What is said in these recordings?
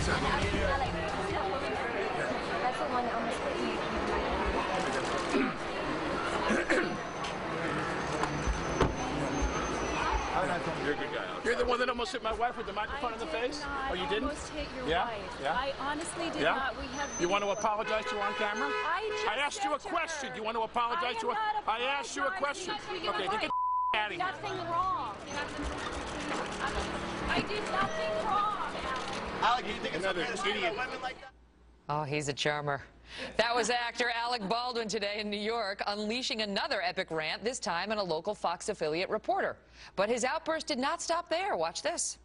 What's that? That's the one that almost hit me. You're a good guy, Alex. You're the one that almost hit my wife with the microphone in the face? Oh, you didn't? I almost hit your Yeah? wife. Yeah? I honestly did Yeah? not. We have You want to apologize to her on camera? I asked you a question. Do you want to apologize to her? I asked you a question. Okay, then get out of here. Nothing wrong. I did nothing wrong. Alec, do you think it's Another okay to speak idiot. about women like that? Oh, he's a charmer. That was actor Alec Baldwin today in New York, unleashing another epic rant, this time on a local Fox affiliate reporter. But his outburst did not stop there. Watch this.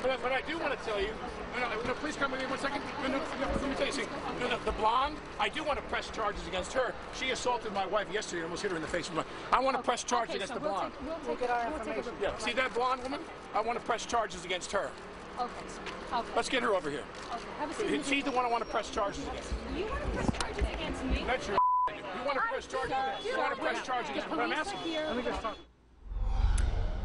But I do want to tell you, no, please come with me 1 second. No, let me tell you something. The blonde, I do want to press charges against her. She assaulted my wife yesterday and almost hit her in the face. I want to press charges against the blonde. We'll take our information. Yeah, see that blonde woman? I want to press charges against her. Okay. Let's get her over here. Okay. Have a seat. She's the one I want to press charges against. You want to press charges against me? That's your You want to press charges against? You want to press charges against? But I'm asking. Let me just talk.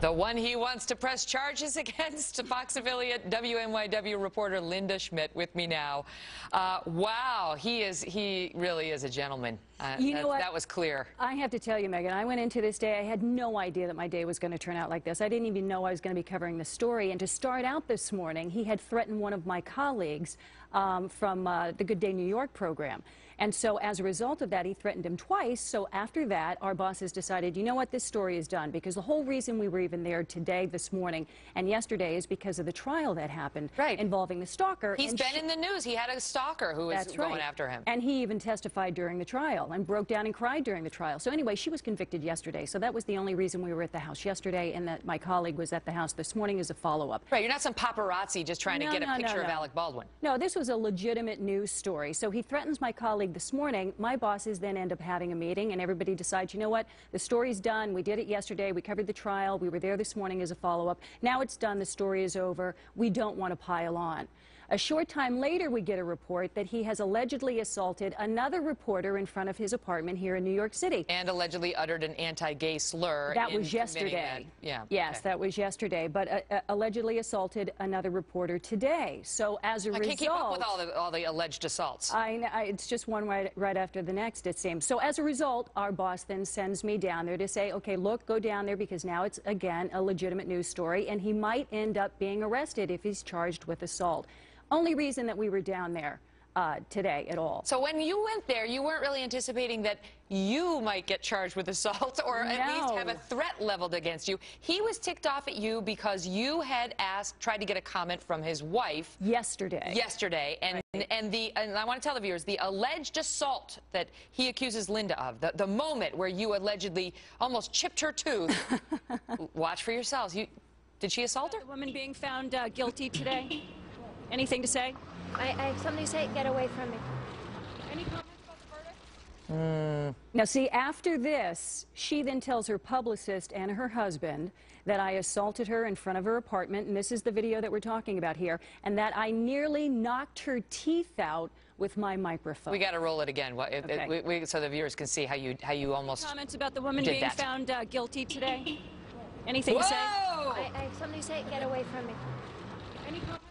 The one he wants to press charges against, Fox affiliate WNYW reporter Linda Schmidt with me now. Wow, he really is a gentleman. You know what? That was clear. I have to tell you, Megyn, I went into this day, I had no idea that my day was going to turn out like this. I didn't even know I was going to be covering this story. And to start out this morning, he had threatened one of my colleagues from the Good Day New York program. And so as a result of that, he threatened him twice. So after that, our bosses decided, you know what, this story is done. Because the whole reason we were even there today, this morning, and yesterday is because of the trial that happened involving the stalker. He's been in the news. He had a stalker who was going after him. And he even testified during the trial and broke down and cried during the trial. So anyway, she was convicted yesterday. So that was the only reason we were at the house yesterday, and that my colleague was at the house this morning as a follow-up. Right, you're not some paparazzi just trying to get a picture of Alec Baldwin. No, this was a legitimate news story. So he threatens my colleague this morning. My bosses then end up having a meeting, and everybody decides, you know what, the story's done. We did it yesterday. We covered the trial. We were there this morning as a follow-up. Now it's done. The story is over. We don't want to pile on. A short time later, we get a report that he has allegedly assaulted another reporter in front of his apartment here in New York City. And allegedly uttered an anti-gay slur. That was yesterday. Yeah. Yes, okay. That was yesterday. But allegedly assaulted another reporter today. So as a result... I can't keep up with all the alleged assaults. It's just one right after the next, it seems. So as a result, our boss then sends me down there to say, okay, look, go down there because now it's, again, a legitimate news story, and he might end up being arrested if he's charged with assault. Only reason that we were down there today at all. So when you went there, you weren't really anticipating that you might get charged with assault or at least have a threat leveled against you. He was ticked off at you because you had tried to get a comment from his wife yesterday. And I want to tell the viewers, the alleged assault that he accuses Linda of, the moment where you allegedly almost chipped her tooth. Watch for yourselves. Did she assault her? The woman being found guilty today. Anything to say? I have something to say. Get away from me. Any comments about the verdict? Now, see, after this, she then tells her publicist and her husband that I assaulted her in front of her apartment, and this is the video that we're talking about here, and that I nearly knocked her teeth out with my microphone. We got to roll it again, Okay. so the viewers can see how you almost Comments about the woman did being that. found guilty today? Anything to say? I have something to say. Get away from me. Any comments?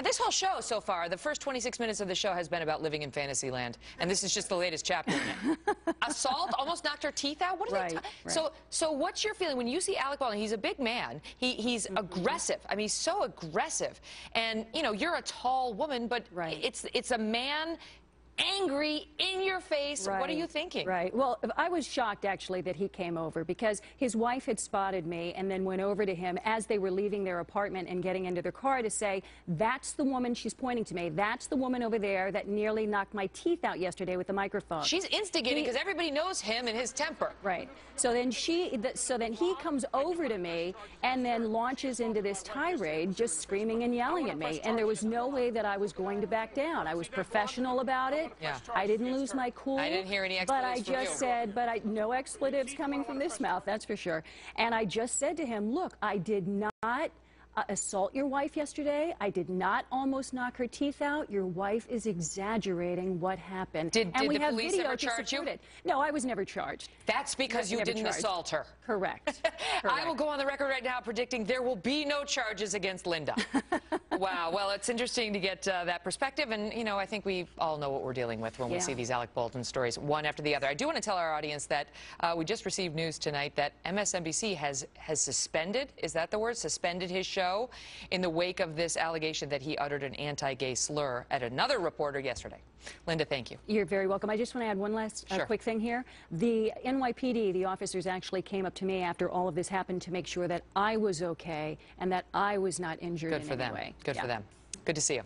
This whole show so far, the first 26 minutes of the show has been about living in fantasy land, and this is just the latest chapter in it. Assault, almost knocked her teeth out. What are they? So what's your feeling when you see Alec Baldwin? He's a big man. He's aggressive. I mean, he's so aggressive, and you know you're a tall woman, but it's a man. Angry, in your face. What are you thinking? Right. Well, I was shocked, actually, that he came over because his wife had spotted me and then went over to him as they were leaving their apartment and getting into their car to say, that's the woman, she's pointing to me, that's the woman over there that nearly knocked my teeth out yesterday with the microphone. She's instigating because everybody knows him and his temper. Right. So then he comes over to me and then launches into this tirade, just screaming and yelling at me. And there was no way that I was going to back down. I was professional about it. Yeah. I didn't lose my cool. I didn't hear any but expletives I just said, no expletives coming from this mouth, that's for sure. And I just said to him, look, I did not assault your wife yesterday. I did not almost knock her teeth out. Your wife is exaggerating what happened. Did we the have police video ever to charge you? support it. No, I was never charged. That's because you Never didn't charged. assault her. Correct. I will go on the record right now predicting there will be no charges against Linda. Wow. Well, it's interesting to get that perspective, and you know, I think we all know what we're dealing with when we see these Alec Baldwin stories one after the other. I do want to tell our audience that we just received news tonight that MSNBC has suspended, is that the word, suspended his show in the wake of this allegation that he uttered an anti-gay slur at another reporter yesterday. Linda, thank you. You're very welcome. I just want to add one last quick thing here. The NYPD, the officers actually came up to me after all of this happened to make sure that I was okay and that I was not injured in any way. Good for them. Good to see you.